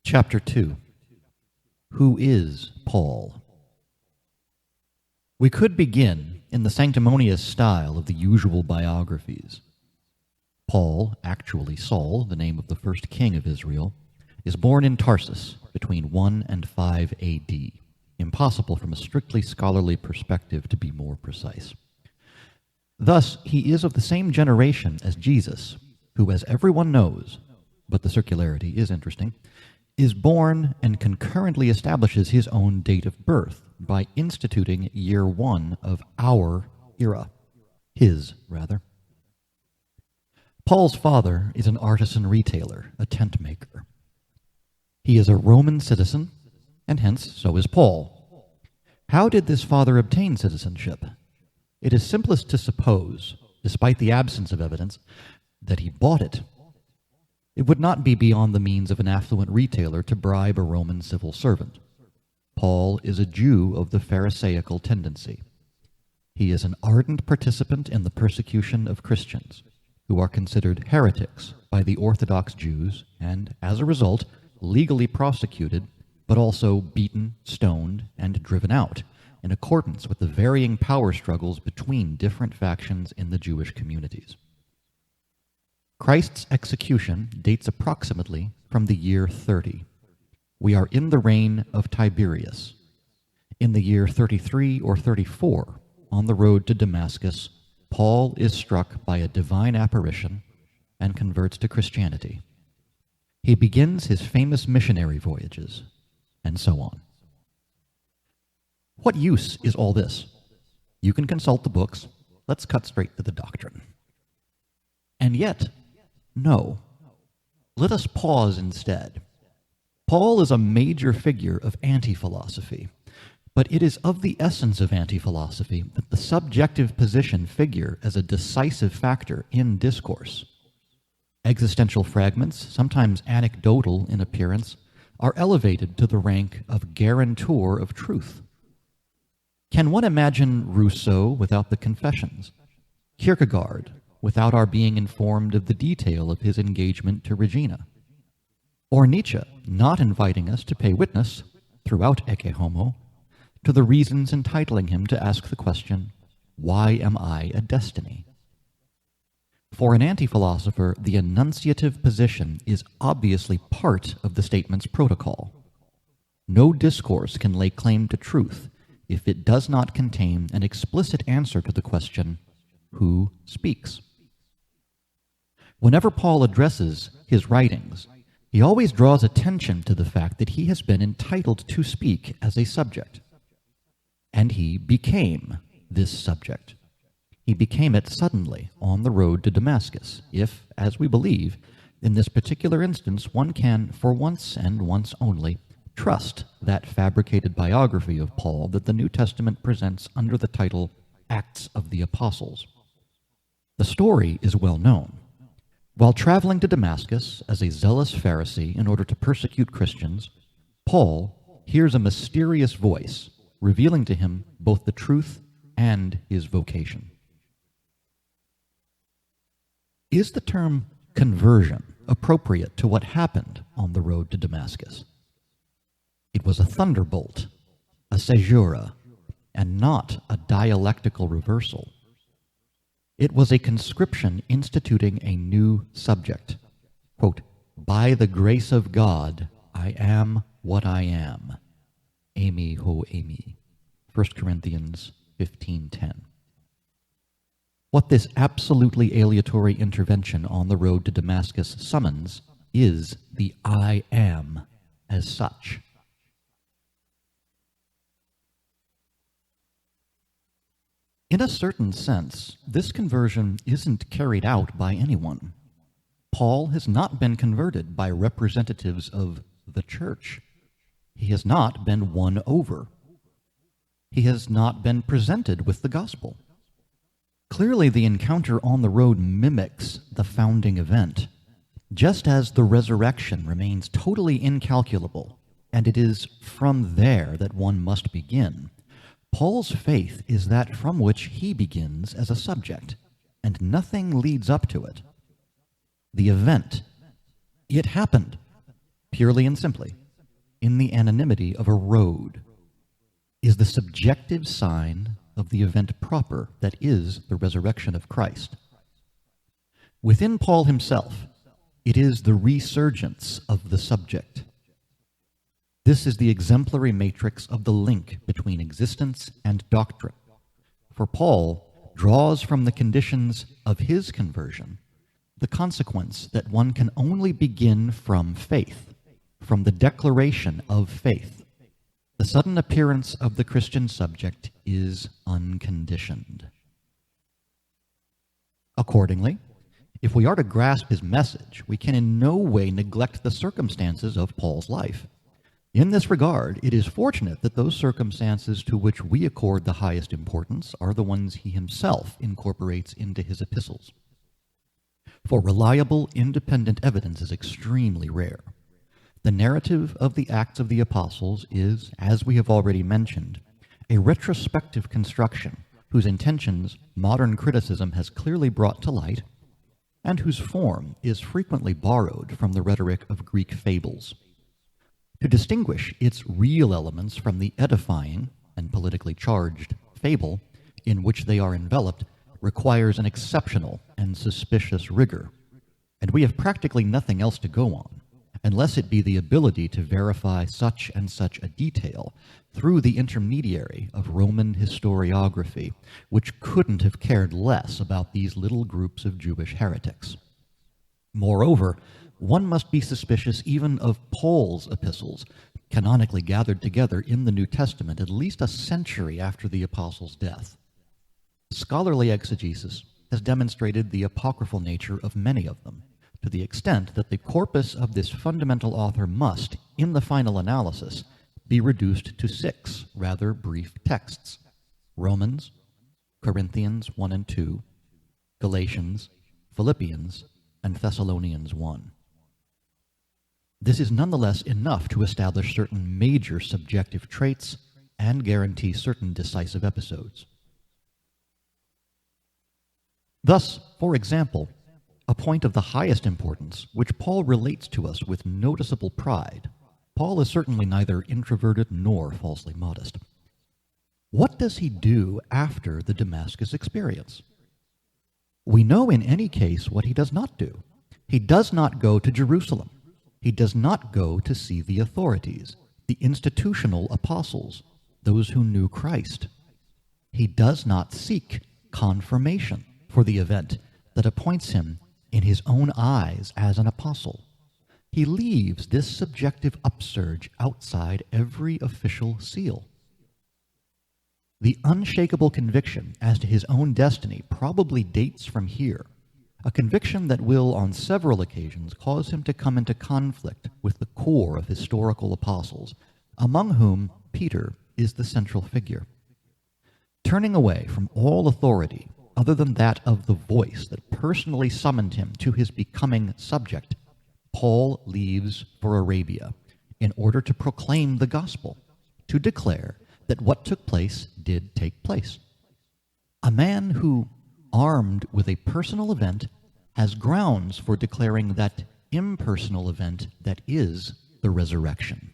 Chapter 2. Who is Paul? We could begin in the sanctimonious style of the usual biographies. Paul, actually Saul, the name of the first king of Israel, is born in Tarsus between 1 and 5 A.D. Impossible from a strictly scholarly perspective to be more precise. Thus, he is of the same generation as Jesus, who, as everyone knows, but the circularity is interesting, is born and concurrently establishes his own date of birth by instituting year 1 of our era. His, rather. Paul's father is an artisan retailer, a tent maker. He is a Roman citizen, and hence so is Paul. How did this father obtain citizenship? It is simplest to suppose, despite the absence of evidence, that he bought it. It would not be beyond the means of an affluent retailer to bribe a Roman civil servant. Paul is a Jew of the Pharisaical tendency. He is an ardent participant in the persecution of Christians, who are considered heretics by the Orthodox Jews and, as a result, legally prosecuted, but also beaten, stoned, and driven out, in accordance with the varying power struggles between different factions in the Jewish communities. Christ's execution dates approximately from the year 30. We are in the reign of Tiberius. In the year 33 or 34, on the road to Damascus, Paul is struck by a divine apparition and converts to Christianity. He begins his famous missionary voyages, and so on. What use is all this? You can consult the books. Let's cut straight to the doctrine. And yet, no. Let us pause instead. Paul is a major figure of anti-philosophy, but it is of the essence of anti-philosophy that the subjective position figure as a decisive factor in discourse. Existential fragments, sometimes anecdotal in appearance, are elevated to the rank of guarantor of truth. Can one imagine Rousseau without the Confessions? Kierkegaard without our being informed of the detail of his engagement to Regina? Or Nietzsche not inviting us to pay witness, throughout Ecce Homo, to the reasons entitling him to ask the question, why am I a destiny? For an anti-philosopher, the enunciative position is obviously part of the statement's protocol. No discourse can lay claim to truth if it does not contain an explicit answer to the question, who speaks? Whenever Paul addresses his writings, he always draws attention to the fact that he has been entitled to speak as a subject. And he became this subject. He became it suddenly on the road to Damascus, if, as we believe, in this particular instance one can, for once and once only, trust that fabricated biography of Paul that the New Testament presents under the title Acts of the Apostles. The story is well known. While traveling to Damascus as a zealous Pharisee in order to persecute Christians, Paul hears a mysterious voice revealing to him both the truth and his vocation. Is the term conversion appropriate to what happened on the road to Damascus? It was a thunderbolt, a caesura, and not a dialectical reversal. It was a conscription instituting a new subject. Quote, by the grace of God, I am what I am. Eimi ho eimi. 1 Corinthians 15:10. What this absolutely aleatory intervention on the road to Damascus summons is the I am as such. In a certain sense, this conversion isn't carried out by anyone. Paul has not been converted by representatives of the church. He has not been won over. He has not been presented with the gospel. Clearly, the encounter on the road mimics the founding event, just as the resurrection remains totally incalculable, and it is from there that one must begin. Paul's faith is that from which he begins as a subject, and nothing leads up to it. The event, it happened, purely and simply, in the anonymity of a road, is the subjective sign of the event proper that is the resurrection of Christ. Within Paul himself, it is the resurgence of the subject. This is the exemplary matrix of the link between existence and doctrine. For Paul draws from the conditions of his conversion the consequence that one can only begin from faith, from the declaration of faith. The sudden appearance of the Christian subject is unconditioned. Accordingly, if we are to grasp his message, we can in no way neglect the circumstances of Paul's life. In this regard, it is fortunate that those circumstances to which we accord the highest importance are the ones he himself incorporates into his epistles. For reliable, independent evidence is extremely rare. The narrative of the Acts of the Apostles is, as we have already mentioned, a retrospective construction whose intentions modern criticism has clearly brought to light, and whose form is frequently borrowed from the rhetoric of Greek fables. To distinguish its real elements from the edifying and politically charged fable in which they are enveloped requires an exceptional and suspicious rigor, and we have practically nothing else to go on, unless it be the ability to verify such and such a detail through the intermediary of Roman historiography, which couldn't have cared less about these little groups of Jewish heretics. Moreover, one must be suspicious even of Paul's epistles, canonically gathered together in the New Testament at least a century after the apostles' death. Scholarly exegesis has demonstrated the apocryphal nature of many of them, to the extent that the corpus of this fundamental author must, in the final analysis, be reduced to 6 rather brief texts: Romans, Corinthians 1 and 2, Galatians, Philippians, and Thessalonians 1. This is nonetheless enough to establish certain major subjective traits and guarantee certain decisive episodes. Thus, for example, a point of the highest importance, which Paul relates to us with noticeable pride. Paul is certainly neither introverted nor falsely modest. What does he do after the Damascus experience? We know in any case what he does not do. He does not go to Jerusalem. He does not go to see the authorities, the institutional apostles, those who knew Christ. He does not seek confirmation for the event that appoints him in his own eyes as an apostle. He leaves this subjective upsurge outside every official seal. The unshakable conviction as to his own destiny probably dates from here, a conviction that will on several occasions cause him to come into conflict with the core of historical apostles, among whom Peter is the central figure. Turning away from all authority other than that of the voice that personally summoned him to his becoming subject, Paul leaves for Arabia in order to proclaim the gospel, to declare that what took place did take place. A man who, armed with a personal event, has grounds for declaring that impersonal event that is the resurrection.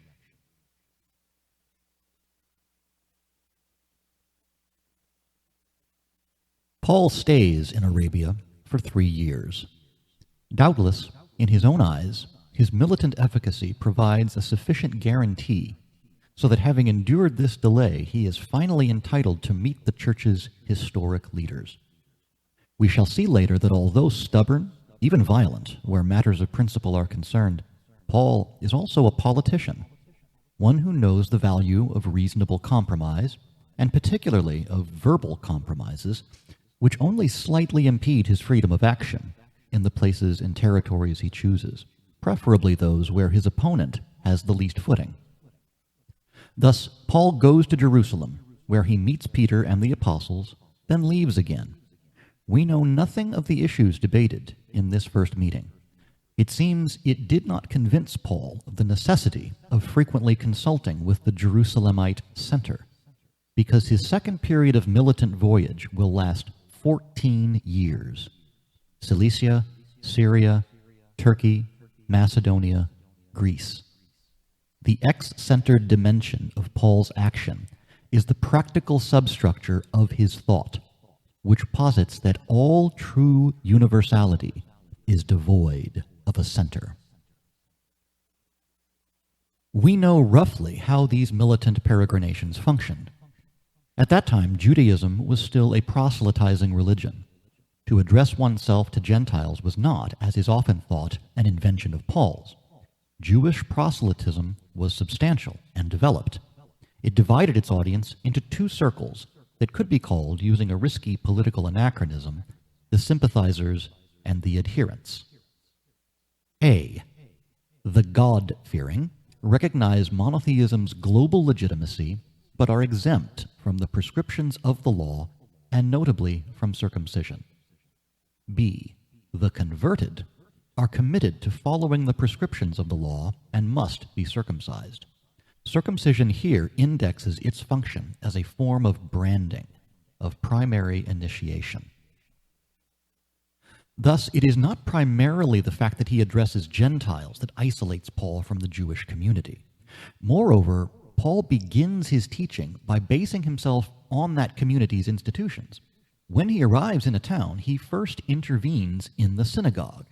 Paul stays in Arabia for 3 years. Doubtless, in his own eyes, his militant efficacy provides a sufficient guarantee so that having endured this delay, he is finally entitled to meet the church's historic leaders. We shall see later that although stubborn, even violent, where matters of principle are concerned, Paul is also a politician, one who knows the value of reasonable compromise, and particularly of verbal compromises, which only slightly impede his freedom of action in the places and territories he chooses, preferably those where his opponent has the least footing. Thus, Paul goes to Jerusalem, where he meets Peter and the apostles, then leaves again. We know nothing of the issues debated in this first meeting. It seems it did not convince Paul of the necessity of frequently consulting with the Jerusalemite center, because his second period of militant voyage will last 14 years. Cilicia, Syria, Turkey, Macedonia, Greece. The X-centered dimension of Paul's action is the practical substructure of his thought, which posits that all true universality is devoid of a center. We know roughly how these militant peregrinations functioned. At that time, Judaism was still a proselytizing religion. To address oneself to Gentiles was not, as is often thought, an invention of Paul's. Jewish proselytism was substantial and developed. It divided its audience into two circles that could be called, using a risky political anachronism, the sympathizers and the adherents. A. The God-fearing recognize monotheism's global legitimacy, but are exempt from the prescriptions of the law, and notably from circumcision. B. The converted are committed to following the prescriptions of the law and must be circumcised. Circumcision here indexes its function as a form of branding, of primary initiation. Thus, it is not primarily the fact that he addresses Gentiles that isolates Paul from the Jewish community. Moreover, Paul begins his teaching by basing himself on that community's institutions. When he arrives in a town, he first intervenes in the synagogue.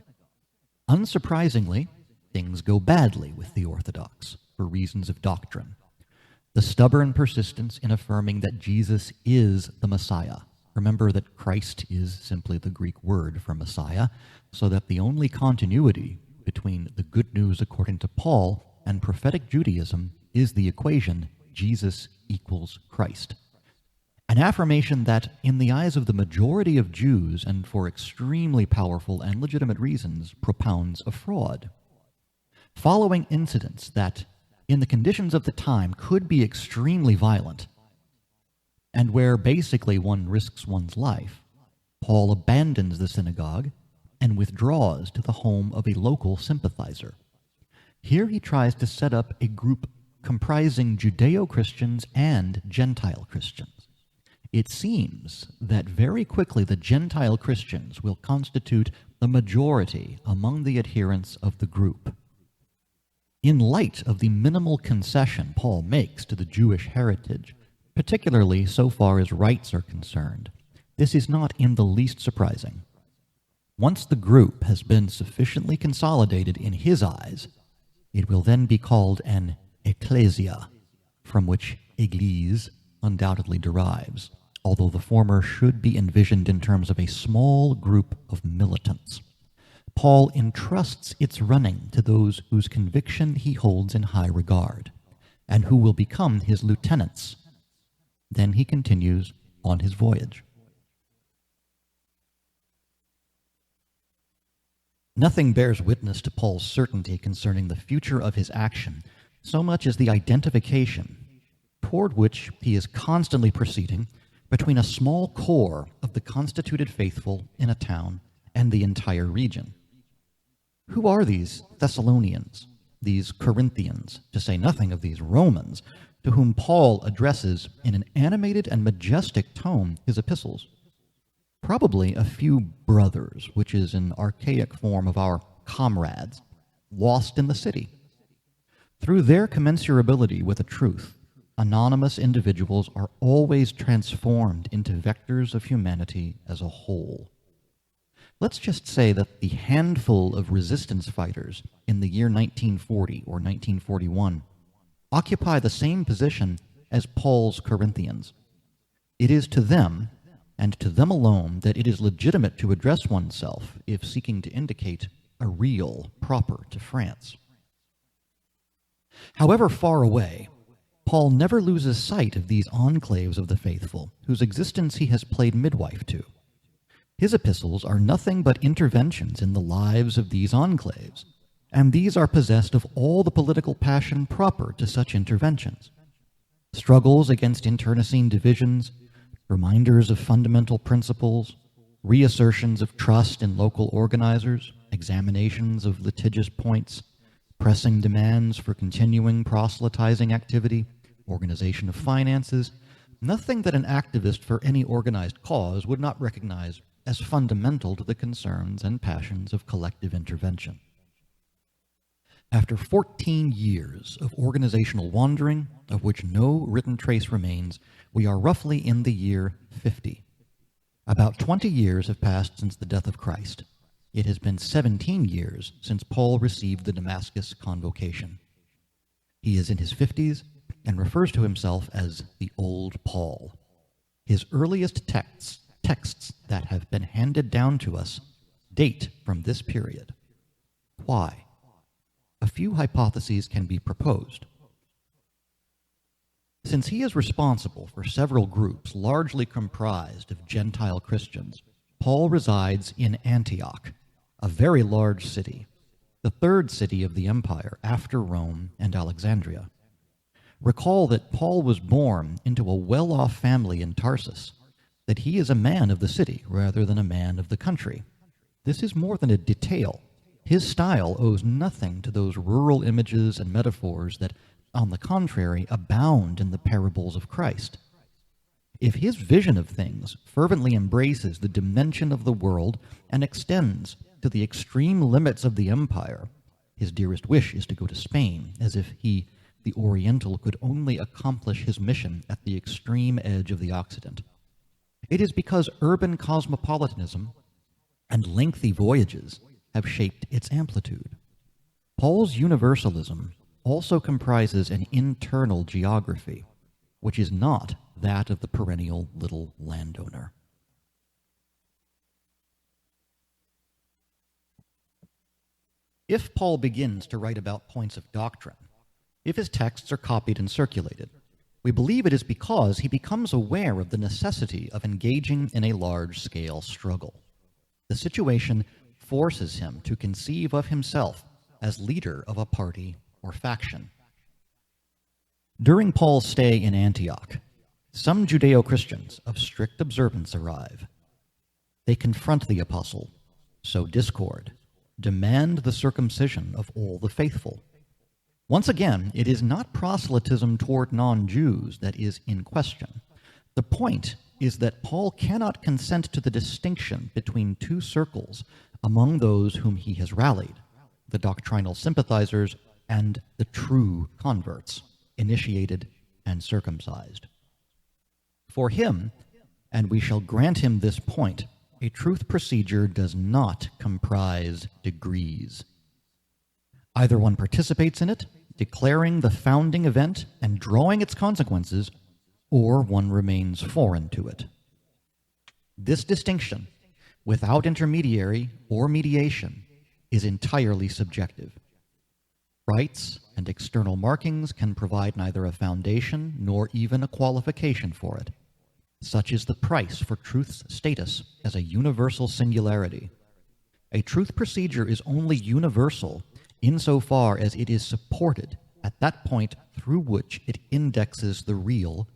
Unsurprisingly, things go badly with the Orthodox for reasons of doctrine. The stubborn persistence in affirming that Jesus is the Messiah. Remember that Christ is simply the Greek word for Messiah, so that the only continuity between the good news according to Paul and prophetic Judaism is the equation Jesus equals Christ. An affirmation that, in the eyes of the majority of Jews and for extremely powerful and legitimate reasons, propounds a fraud. Following incidents that, in the conditions of the time, could be extremely violent, and where basically one risks one's life, Paul abandons the synagogue and withdraws to the home of a local sympathizer. Here he tries to set up a group comprising Judeo-Christians and Gentile Christians. It seems that very quickly the Gentile Christians will constitute the majority among the adherents of the group. In light of the minimal concession Paul makes to the Jewish heritage, particularly so far as rites are concerned, this is not in the least surprising. Once the group has been sufficiently consolidated in his eyes, it will then be called an ecclesia, from which église undoubtedly derives, although the former should be envisioned in terms of a small group of militants. Paul entrusts its running to those whose conviction he holds in high regard, and who will become his lieutenants. Then he continues on his voyage. Nothing bears witness to Paul's certainty concerning the future of his action so much as the identification, toward which he is constantly proceeding, between a small core of the constituted faithful in a town and the entire region. Who are these Thessalonians, these Corinthians, to say nothing of these Romans, to whom Paul addresses in an animated and majestic tone his epistles? Probably a few brothers, which is an archaic form of our comrades, lost in the city. Through their commensurability with the truth, anonymous individuals are always transformed into vectors of humanity as a whole. Let's just say that the handful of resistance fighters in the year 1940 or 1941 occupy the same position as Paul's Corinthians. It is to them, and to them alone, that it is legitimate to address oneself if seeking to indicate a real proper to France. However far away, Paul never loses sight of these enclaves of the faithful, whose existence he has played midwife to. His epistles are nothing but interventions in the lives of these enclaves, and these are possessed of all the political passion proper to such interventions. Struggles against internecine divisions, reminders of fundamental principles, reassertions of trust in local organizers, examinations of litigious points, pressing demands for continuing proselytizing activity, organization of finances, nothing that an activist for any organized cause would not recognize as fundamental to the concerns and passions of collective intervention. After 14 years of organizational wandering, of which no written trace remains, we are roughly in the year 50. About 20 years have passed since the death of Christ. It has been 17 years since Paul received the Damascus convocation. He is in his 50s and refers to himself as the Old Paul. His earliest texts that have been handed down to us date from this period. Why? A few hypotheses can be proposed. Since he is responsible for several groups largely comprised of Gentile Christians, Paul resides in Antioch, a very large city, the third city of the empire after Rome and Alexandria. Recall that Paul was born into a well-off family in Tarsus, that he is a man of the city rather than a man of the country. This is more than a detail. His style owes nothing to those rural images and metaphors that, on the contrary, abound in the parables of Christ. If his vision of things fervently embraces the dimension of the world and extends to the extreme limits of the empire, his dearest wish is to go to Spain, as if he, the Oriental, could only accomplish his mission at the extreme edge of the Occident. It is because urban cosmopolitanism and lengthy voyages have shaped its amplitude. Paul's Universalism also comprises an internal geography, which is not that of the perennial little landowner. If Paul begins to write about points of doctrine, if his texts are copied and circulated, we believe it is because he becomes aware of the necessity of engaging in a large-scale struggle. The situation forces him to conceive of himself as leader of a party or faction. During Paul's stay in Antioch, some Judeo-Christians of strict observance arrive. They confront the apostle, sow discord, demand the circumcision of all the faithful. Once again, it is not proselytism toward non-Jews that is in question. The point is that Paul cannot consent to the distinction between two circles among those whom he has rallied, the doctrinal sympathizers and the true converts, initiated and circumcised. For him, and we shall grant him this point, a truth procedure does not comprise degrees. Either one participates in it, declaring the founding event and drawing its consequences, or one remains foreign to it. This distinction, without intermediary or mediation, is entirely subjective. Rites and external markings can provide neither a foundation nor even a qualification for it. Such is the price for truth's status as a universal singularity. A truth procedure is only universal insofar as it is supported at that point through which it indexes the real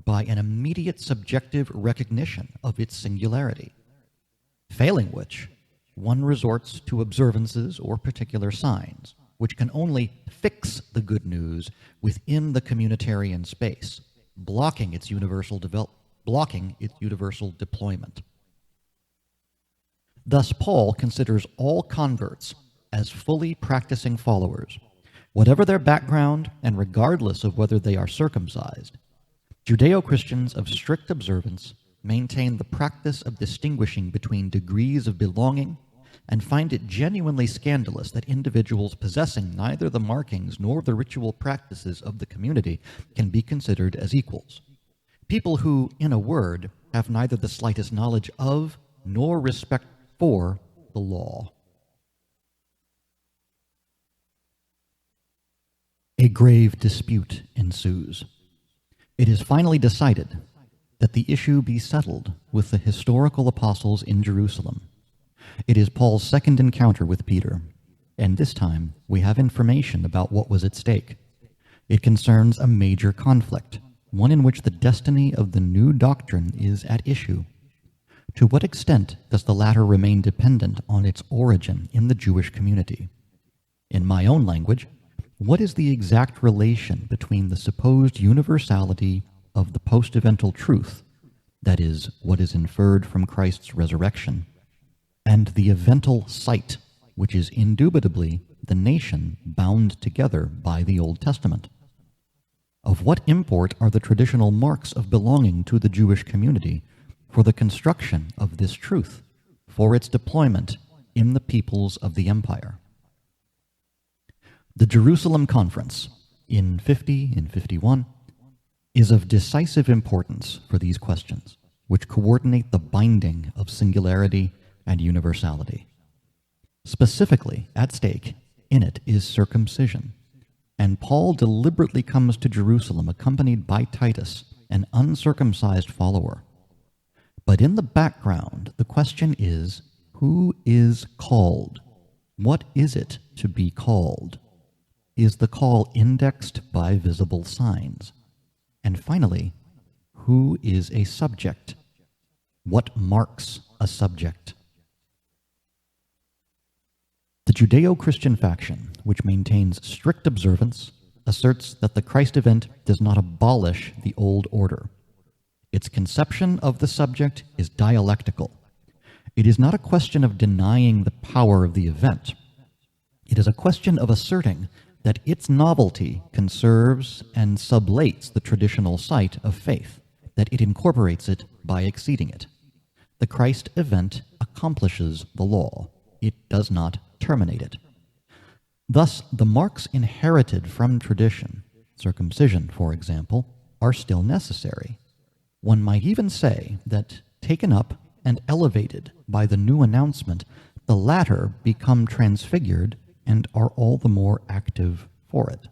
by an immediate subjective recognition of its singularity, failing which, one resorts to observances or particular signs, which can only fix the good news within the communitarian space, blocking its universal deployment. Thus, Paul considers all converts as fully practicing followers, whatever their background and regardless of whether they are circumcised. Judeo-Christians of strict observance maintain the practice of distinguishing between degrees of belonging and find it genuinely scandalous that individuals possessing neither the markings nor the ritual practices of the community can be considered as equals. People who, in a word, have neither the slightest knowledge of nor respect for the law. A grave dispute ensues. It is finally decided that the issue be settled with the historical apostles in Jerusalem. It is Paul's second encounter with Peter, and this time we have information about what was at stake. It concerns a major conflict, one in which the destiny of the new doctrine is at issue. To what extent does the latter remain dependent on its origin in the Jewish community? In my own language, what is the exact relation between the supposed universality of the post-evental truth, that is, what is inferred from Christ's resurrection, and the evental sight, which is indubitably the nation bound together by the Old Testament? Of what import are the traditional marks of belonging to the Jewish community for the construction of this truth, for its deployment in the peoples of the empire? The Jerusalem Conference in 51 is of decisive importance for these questions, which coordinate the binding of singularity and universality. Specifically, at stake in it is circumcision, and Paul deliberately comes to Jerusalem accompanied by Titus, an uncircumcised follower. But in the background, the question is, who is called? What is it to be called? Is the call indexed by visible signs? And finally, who is a subject? What marks a subject? The Judeo-Christian faction, which maintains strict observance, asserts that the Christ event does not abolish the old order. Its conception of the subject is dialectical. It is not a question of denying the power of the event. It is a question of asserting that its novelty conserves and sublates the traditional site of faith, that it incorporates it by exceeding it. The Christ event accomplishes the law. It does not terminate it. Thus, the marks inherited from tradition, circumcision, for example, are still necessary. One might even say that, taken up and elevated by the new announcement, the latter become transfigured and are all the more active for it.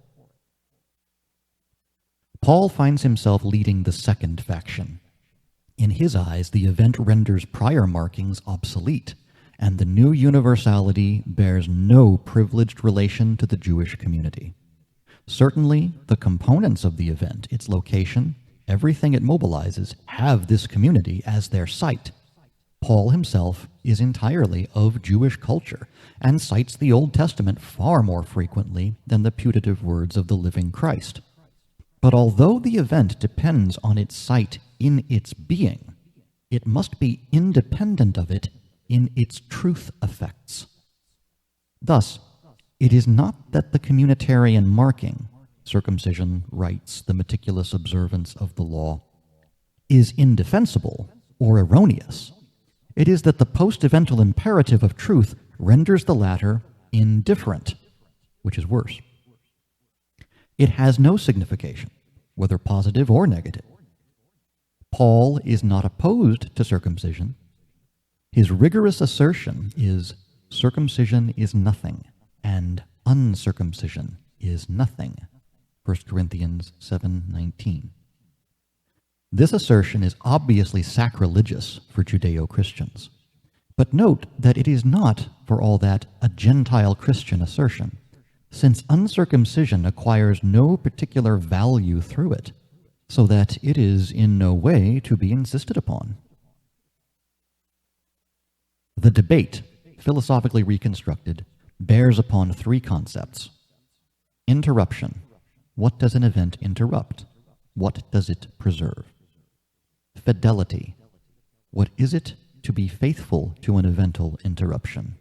Paul finds himself leading the second faction. In his eyes, the event renders prior markings obsolete, and the new universality bears no privileged relation to the Jewish community. Certainly, the components of the event, its location, everything it mobilizes, have this community as their site. Paul himself is entirely of Jewish culture and cites the Old Testament far more frequently than the putative words of the living Christ. But although the event depends on its site in its being, it must be independent of it in its truth effects. Thus, it is not that the communitarian marking, circumcision, rites, the meticulous observance of the law, is indefensible or erroneous. It is that the post-evental imperative of truth renders the latter indifferent, which is worse. It has no signification, whether positive or negative. Paul is not opposed to circumcision. His rigorous assertion is circumcision is nothing, and uncircumcision is nothing. 1 Corinthians 7:19. This assertion is obviously sacrilegious for Judeo-Christians. But note that it is not, for all that, a Gentile Christian assertion, since uncircumcision acquires no particular value through it, so that it is in no way to be insisted upon. The debate, philosophically reconstructed, bears upon three concepts. Interruption. What does an event interrupt? What does it preserve? Fidelity. What is it to be faithful to an evental interruption?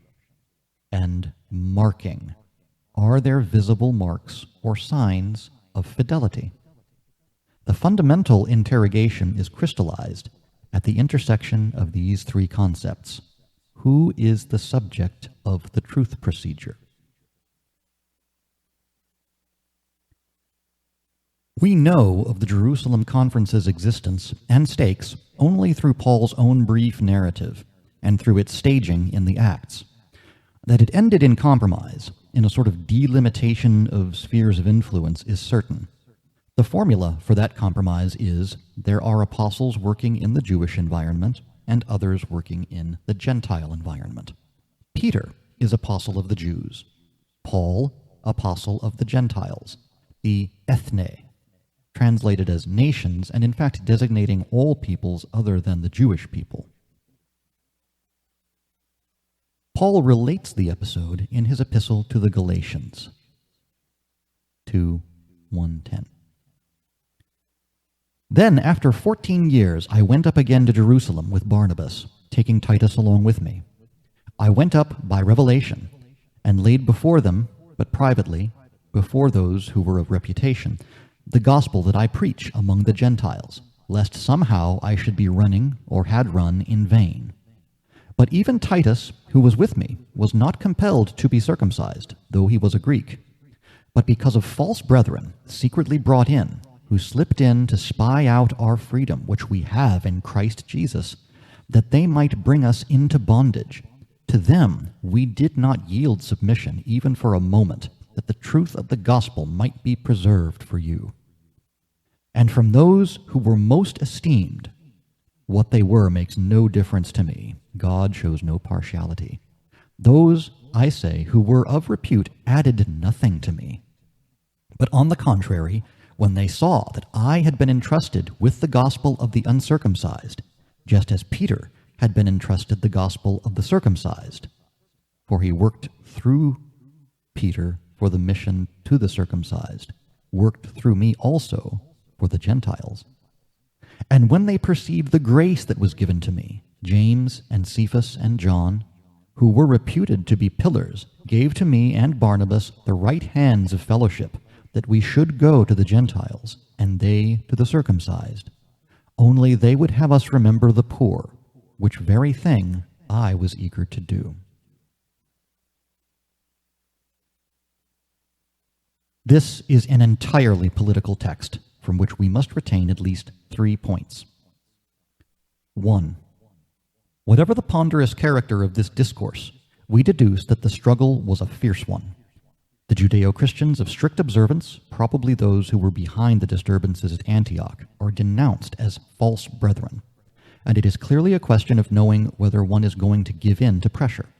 And marking. Are there visible marks or signs of fidelity? The fundamental interrogation is crystallized at the intersection of these three concepts. Who is the subject of the truth procedure? We know of the Jerusalem Conference's existence and stakes only through Paul's own brief narrative and through its staging in the Acts. That it ended in compromise, in a sort of delimitation of spheres of influence, is certain. The formula for that compromise is there are apostles working in the Jewish environment and others working in the Gentile environment. Peter is apostle of the Jews. Paul, apostle of the Gentiles, the ethne, translated as nations, and in fact designating all peoples other than the Jewish people. Paul relates the episode in his epistle to the Galatians, 2:1-10. Then, after 14 years, I went up again to Jerusalem with Barnabas, taking Titus along with me. I went up by revelation, and laid before them but privately, before those who were of reputation, the gospel that I preach among the Gentiles, lest somehow I should be running or had run in vain. But even Titus, who was with me, was not compelled to be circumcised, though he was a Greek, but because of false brethren secretly brought in, who slipped in to spy out our freedom which we have in Christ Jesus, that they might bring us into bondage. To them we did not yield submission even for a moment, that the truth of the gospel might be preserved for you. And from those who were most esteemed, what they were makes no difference to me. God shows no partiality. Those, I say, who were of repute added nothing to me. But on the contrary, when they saw that I had been entrusted with the gospel of the uncircumcised, just as Peter had been entrusted the gospel of the circumcised, for he worked through Peter for the mission to the circumcised, worked through me also for the Gentiles. And when they perceived the grace that was given to me, James and Cephas and John, who were reputed to be pillars, gave to me and Barnabas the right hands of fellowship, that we should go to the Gentiles, and they to the circumcised. Only they would have us remember the poor, which very thing I was eager to do. This is an entirely political text, from which we must retain at least 3 points. 1. Whatever the ponderous character of this discourse, we deduce that the struggle was a fierce one. The Judeo-Christians of strict observance, probably those who were behind the disturbances at Antioch, are denounced as false brethren, and it is clearly a question of knowing whether one is going to give in to pressure.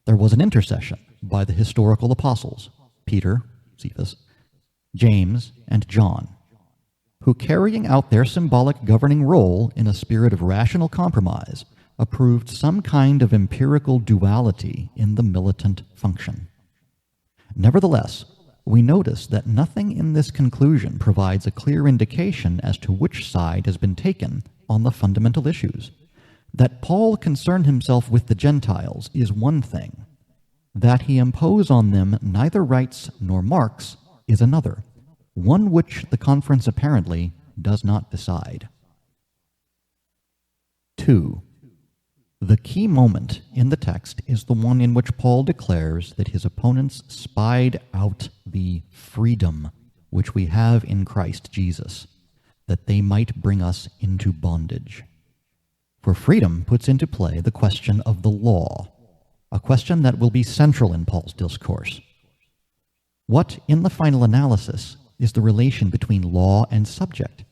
There was an intercession by the historical apostles, Peter, Cephas, James, and John, who, carrying out their symbolic governing role in a spirit of rational compromise, approved some kind of empirical duality in the militant function. Nevertheless, we notice that nothing in this conclusion provides a clear indication as to which side has been taken on the fundamental issues. That Paul concerned himself with the Gentiles is one thing. That he impose on them neither rights nor marks is another, one which the conference apparently does not decide. 2. The key moment in the text is the one in which Paul declares that his opponents spied out the freedom which we have in Christ Jesus, that they might bring us into bondage. For freedom puts into play the question of the law, a question that will be central in Paul's discourse. What, in the final analysis, is the relation between law and subject?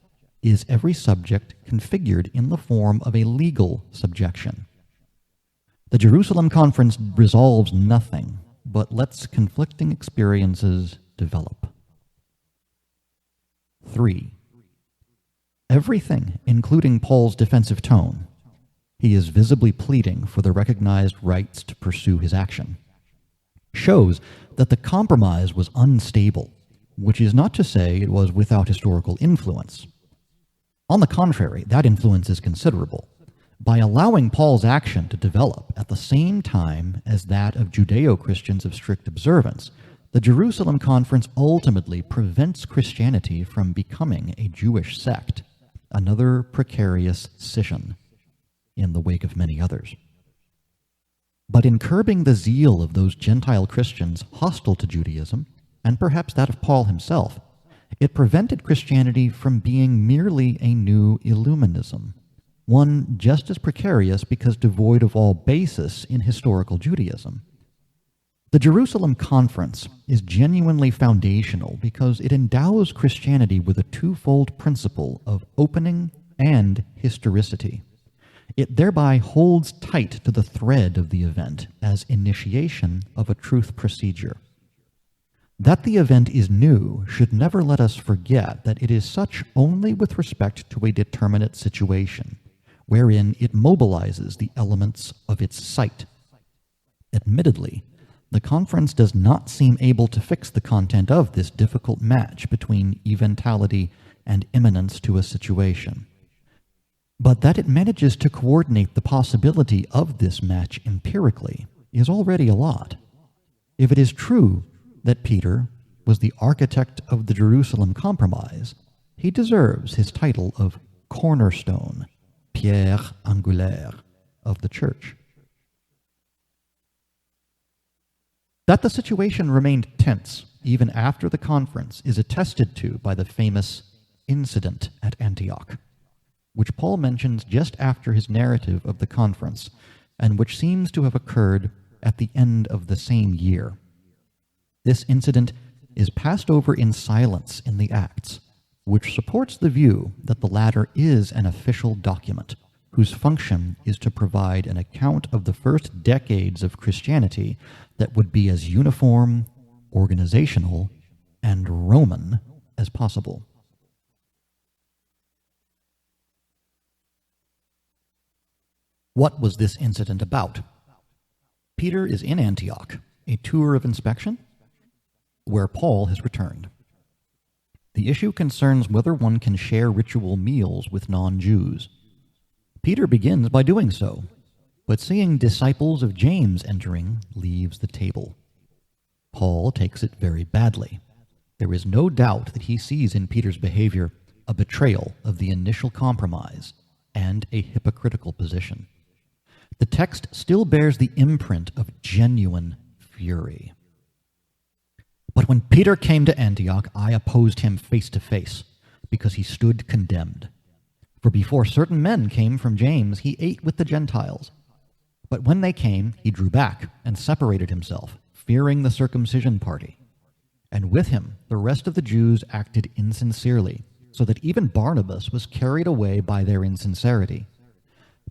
Is every subject configured in the form of a legal subjection? The Jerusalem Conference resolves nothing, but lets conflicting experiences develop. 3. Everything, including Paul's defensive tone, he is visibly pleading for the recognized rights to pursue his action, shows that the compromise was unstable, which is not to say it was without historical influence. On the contrary, that influence is considerable. By allowing Paul's action to develop at the same time as that of Judeo-Christians of strict observance, the Jerusalem Conference ultimately prevents Christianity from becoming a Jewish sect, another precarious scission in the wake of many others. But in curbing the zeal of those Gentile Christians hostile to Judaism, and perhaps that of Paul himself, it prevented Christianity from being merely a new Illuminism, one just as precarious because devoid of all basis in historical Judaism. The Jerusalem Conference is genuinely foundational because it endows Christianity with a twofold principle of opening and historicity. It thereby holds tight to the thread of the event as initiation of a truth procedure. That the event is new should never let us forget that it is such only with respect to a determinate situation, wherein it mobilizes the elements of its site. Admittedly, the conference does not seem able to fix the content of this difficult match between eventality and imminence to a situation. But that it manages to coordinate the possibility of this match empirically is already a lot. If it is true that Peter was the architect of the Jerusalem Compromise, he deserves his title of cornerstone, pierre angulaire, of the church. That the situation remained tense even after the conference is attested to by the famous incident at Antioch, which Paul mentions just after his narrative of the conference, and which seems to have occurred at the end of the same year. This incident is passed over in silence in the Acts, which supports the view that the latter is an official document, whose function is to provide an account of the first decades of Christianity that would be as uniform, organizational, and Roman as possible. What was this incident about? Peter is in Antioch, a tour of inspection, where Paul has returned. The issue concerns whether one can share ritual meals with non-Jews. Peter begins by doing so, but seeing disciples of James entering leaves the table. Paul takes it very badly. There is no doubt that he sees in Peter's behavior a betrayal of the initial compromise and a hypocritical position. The text still bears the imprint of genuine fury. But when Peter came to Antioch, I opposed him face to face, because he stood condemned. For before certain men came from James, he ate with the Gentiles. But when they came, he drew back and separated himself, fearing the circumcision party. And with him, the rest of the Jews acted insincerely, so that even Barnabas was carried away by their insincerity.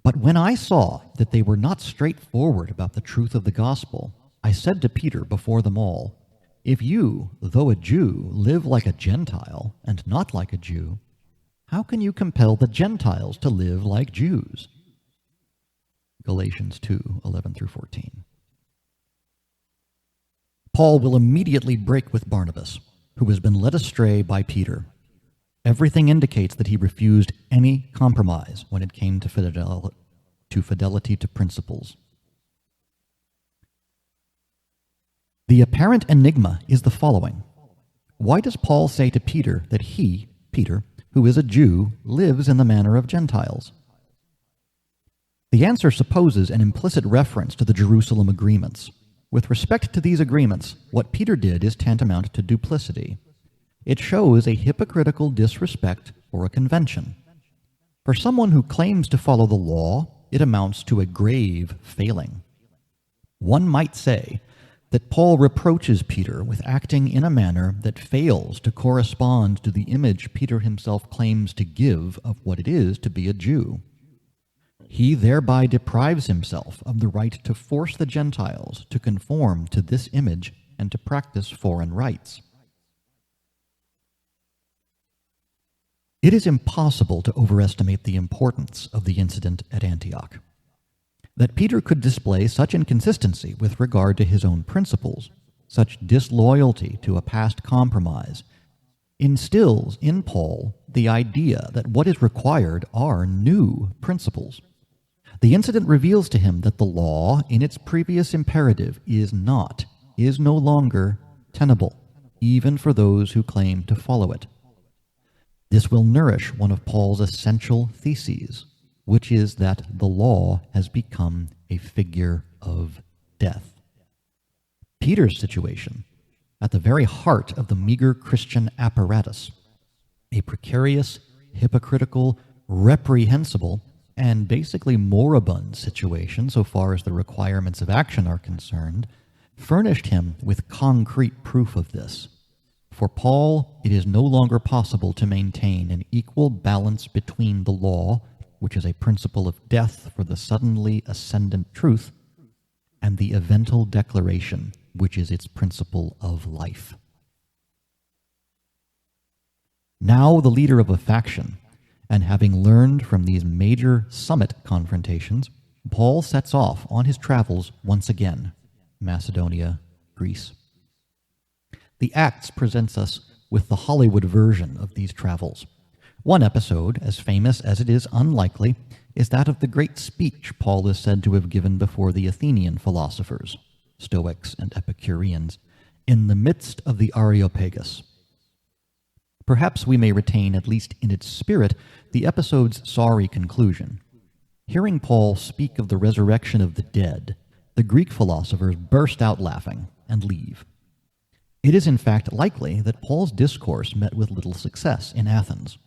But when I saw that they were not straightforward about the truth of the gospel, I said to Peter before them all, "If you, though a Jew, live like a Gentile and not like a Jew, how can you compel the Gentiles to live like Jews?" Galatians 2:11-14. Paul will immediately break with Barnabas, who has been led astray by Peter. Everything indicates that he refused any compromise when it came to fidelity to principles. The apparent enigma is the following. Why does Paul say to Peter that he, Peter, who is a Jew, lives in the manner of Gentiles? The answer supposes an implicit reference to the Jerusalem agreements. With respect to these agreements, what Peter did is tantamount to duplicity. It shows a hypocritical disrespect for a convention. For someone who claims to follow the law, it amounts to a grave failing. One might say that Paul reproaches Peter with acting in a manner that fails to correspond to the image Peter himself claims to give of what it is to be a Jew. He thereby deprives himself of the right to force the Gentiles to conform to this image and to practice foreign rites. It is impossible to overestimate the importance of the incident at Antioch. That Peter could display such inconsistency with regard to his own principles, such disloyalty to a past compromise, instills in Paul the idea that what is required are new principles. The incident reveals to him that the law, in its previous imperative, is no longer tenable, even for those who claim to follow it. This will nourish one of Paul's essential theses, which is that the law has become a figure of death. Peter's situation, at the very heart of the meager Christian apparatus, a precarious, hypocritical, reprehensible, and basically moribund situation so far as the requirements of action are concerned, furnished him with concrete proof of this. For Paul, it is no longer possible to maintain an equal balance between the law, which is a principle of death for the suddenly ascendant truth, and the evental declaration, which is its principle of life. Now the leader of a faction, and having learned from these major summit confrontations, Paul sets off on his travels once again, Macedonia, Greece. The Acts presents us with the Hollywood version of these travels. One episode, as famous as it is unlikely, is that of the great speech Paul is said to have given before the Athenian philosophers, Stoics and Epicureans, in the midst of the Areopagus. Perhaps we may retain, at least in its spirit, the episode's sorry conclusion. Hearing Paul speak of the resurrection of the dead, the Greek philosophers burst out laughing and leave. It is in fact likely that Paul's discourse met with little success in Athens.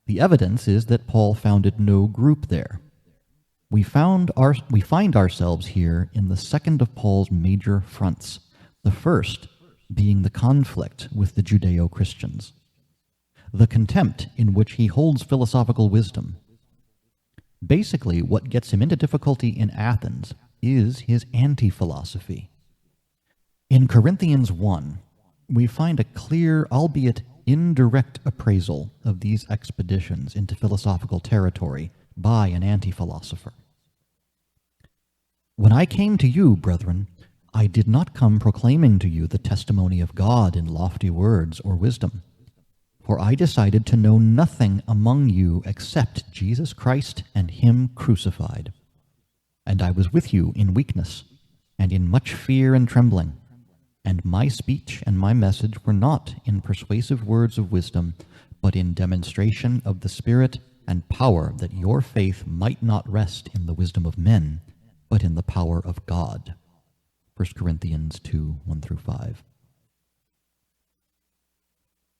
The evidence is that Paul founded no group there. We find ourselves here in the second of Paul's major fronts, the first being the conflict with the Judeo-Christians, the contempt in which he holds philosophical wisdom. Basically, what gets him into difficulty in Athens is his anti-philosophy. In Corinthians 1, we find a clear, albeit indirect, appraisal of these expeditions into philosophical territory by an anti-philosopher. When I came to you, brethren, I did not come proclaiming to you the testimony of God in lofty words or wisdom, for I decided to know nothing among you except Jesus Christ and Him crucified. And I was with you in weakness, and in much fear and trembling. And my speech and my message were not in persuasive words of wisdom, but in demonstration of the Spirit and power, that your faith might not rest in the wisdom of men, but in the power of God. 1 Corinthians 2, 1-5.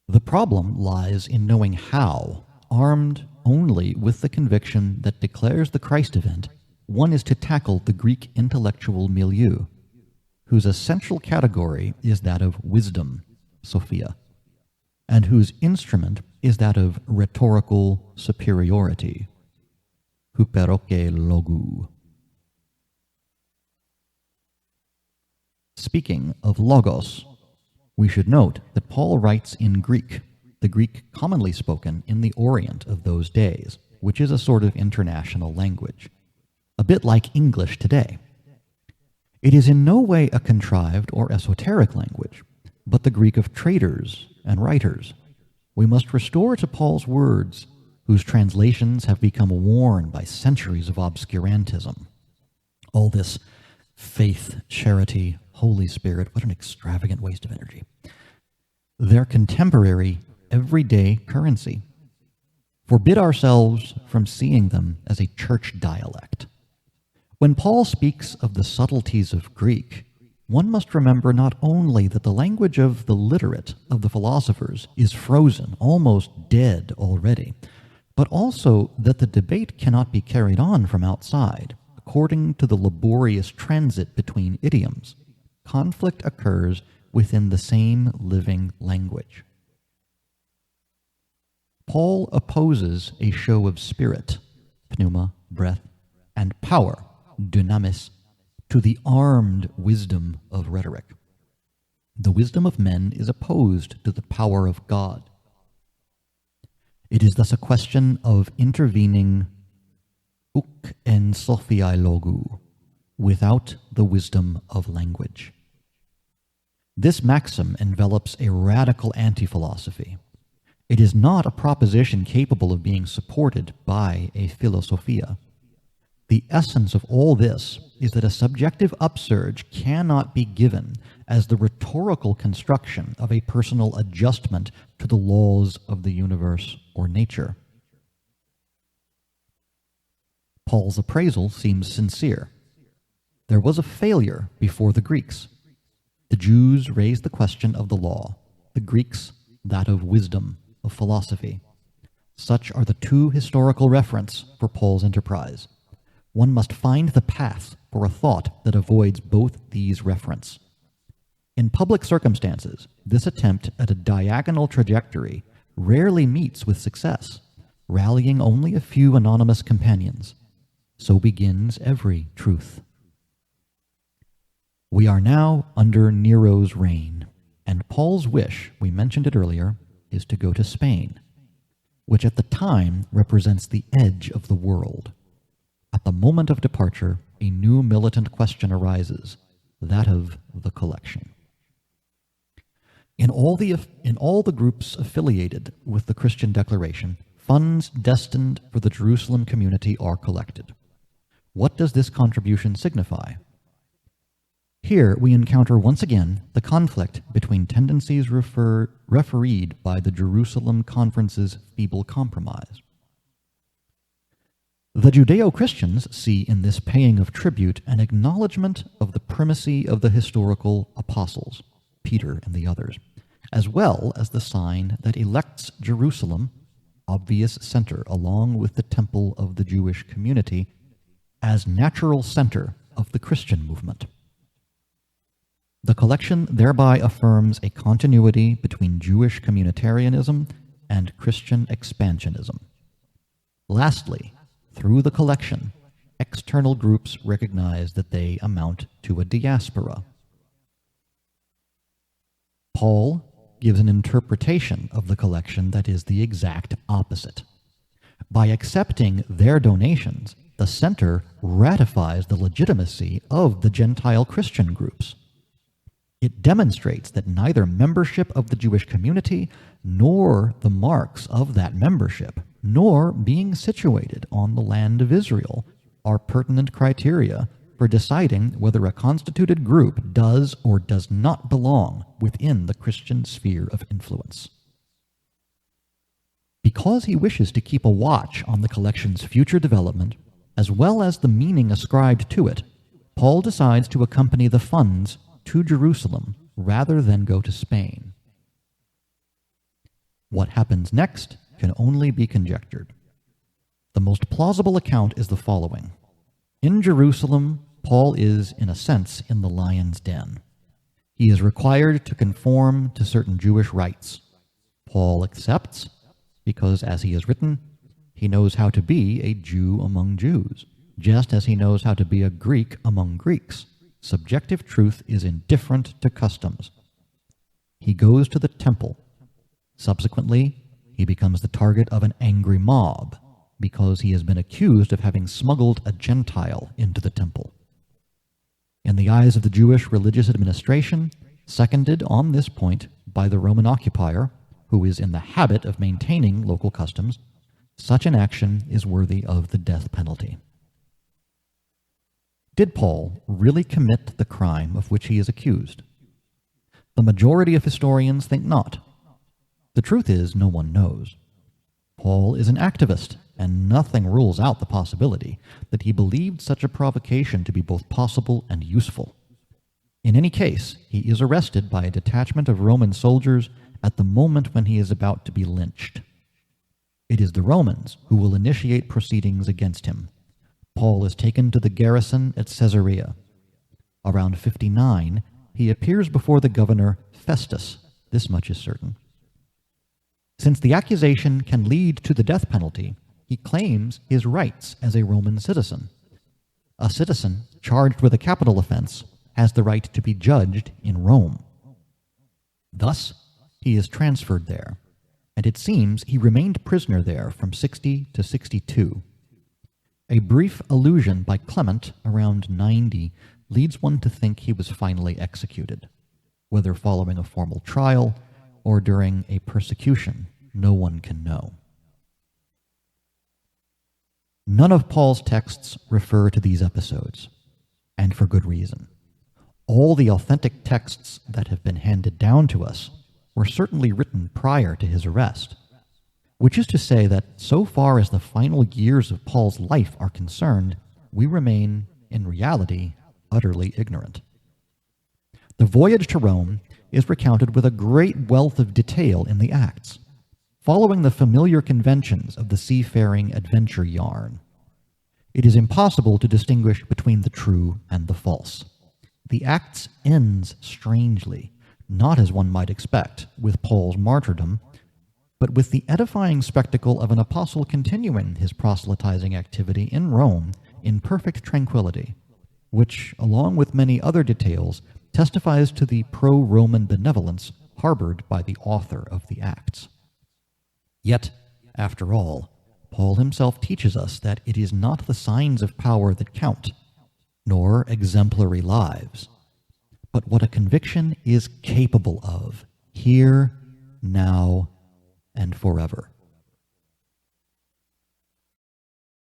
The problem lies in knowing how, armed only with the conviction that declares the Christ event, one is to tackle the Greek intellectual milieu, whose essential category is that of wisdom, Sophia, and whose instrument is that of rhetorical superiority, huperoke logou. Speaking of logos, we should note that Paul writes in Greek, the Greek commonly spoken in the Orient of those days, which is a sort of international language, a bit like English today. It is in no way a contrived or esoteric language, but the Greek of traders and writers. We must restore to Paul's words, whose translations have become worn by centuries of obscurantism. All this faith, charity, Holy Spirit, what an extravagant waste of energy. Their contemporary, everyday currency. Forbid ourselves from seeing them as a church dialect. When Paul speaks of the subtleties of Greek, one must remember not only that the language of the literate, of the philosophers, is frozen, almost dead already, but also that the debate cannot be carried on from outside, according to the laborious transit between idioms. Conflict occurs within the same living language. Paul opposes a show of spirit, pneuma, breath, and power, dynamis, to the armed wisdom of rhetoric. The wisdom of men is opposed to the power of God. It is thus a question of intervening uk en sophiai logou, without the wisdom of language. This maxim envelops a radical anti-philosophy. It is not a proposition capable of being supported by a philosophia. The essence of all this is that a subjective upsurge cannot be given as the rhetorical construction of a personal adjustment to the laws of the universe or nature. Paul's appraisal seems sincere. There was a failure before the Greeks. The Jews raised the question of the law, the Greeks that of wisdom, of philosophy. Such are the two historical referents for Paul's enterprise. One must find the path for a thought that avoids both these referents. In public circumstances, this attempt at a diagonal trajectory rarely meets with success, rallying only a few anonymous companions. So begins every truth. We are now under Nero's reign, and Paul's wish, we mentioned it earlier, is to go to Spain, which at the time represents the edge of the world. At the moment of departure, a new militant question arises, that of the collection. In all the groups affiliated with the Christian Declaration, funds destined for the Jerusalem community are collected. What does this contribution signify? Here we encounter once again the conflict between tendencies refereed by the Jerusalem Conference's feeble compromise. The Judeo-Christians see in this paying of tribute an acknowledgement of the primacy of the historical apostles, Peter and the others, as well as the sign that elects Jerusalem, obvious center along with the temple of the Jewish community, as natural center of the Christian movement. The collection thereby affirms a continuity between Jewish communitarianism and Christian expansionism. Lastly, through the collection, external groups recognize that they amount to a diaspora. Paul gives an interpretation of the collection that is the exact opposite. By accepting their donations, the center ratifies the legitimacy of the Gentile Christian groups. It demonstrates that neither membership of the Jewish community nor the marks of that membership, nor being situated on the land of Israel, are pertinent criteria for deciding whether a constituted group does or does not belong within the Christian sphere of influence. Because he wishes to keep a watch on the collection's future development, as well as the meaning ascribed to it, Paul decides to accompany the funds to Jerusalem rather than go to Spain. What happens next can only be conjectured. The most plausible account is the following. In Jerusalem, Paul is, in a sense, in the lion's den. He is required to conform to certain Jewish rites. Paul accepts, because, as he has written, he knows how to be a Jew among Jews, just as he knows how to be a Greek among Greeks. Subjective truth is indifferent to customs. He goes to the temple. Subsequently, he becomes the target of an angry mob because he has been accused of having smuggled a Gentile into the temple. In the eyes of the Jewish religious administration, seconded on this point by the Roman occupier, who is in the habit of maintaining local customs, such an action is worthy of the death penalty. Did Paul really commit the crime of which he is accused? The majority of historians think not. The truth is, no one knows. Paul is an activist, and nothing rules out the possibility that he believed such a provocation to be both possible and useful. In any case, he is arrested by a detachment of Roman soldiers at the moment when he is about to be lynched. It is the Romans who will initiate proceedings against him. Paul is taken to the garrison at Caesarea. Around 59, he appears before the governor Festus. This much is certain. Since the accusation can lead to the death penalty, he claims his rights as a Roman citizen. A citizen charged with a capital offense has the right to be judged in Rome. Thus, he is transferred there, and it seems he remained prisoner there from 60 to 62. A brief allusion by Clement around 90 leads one to think he was finally executed. Whether following a formal trial or during a persecution, no one can know. None of Paul's texts refer to these episodes, and for good reason. All the authentic texts that have been handed down to us were certainly written prior to his arrest, which is to say that so far as the final years of Paul's life are concerned, we remain, in reality, utterly ignorant. The voyage to Rome is recounted with a great wealth of detail in the Acts, following the familiar conventions of the seafaring adventure yarn. It is impossible to distinguish between the true and the false. The Acts ends strangely, not as one might expect, with Paul's martyrdom, but with the edifying spectacle of an apostle continuing his proselytizing activity in Rome in perfect tranquility, which, along with many other details, testifies to the pro-Roman benevolence harbored by the author of the Acts. Yet, after all, Paul himself teaches us that it is not the signs of power that count, nor exemplary lives, but what a conviction is capable of, here, now, and forever.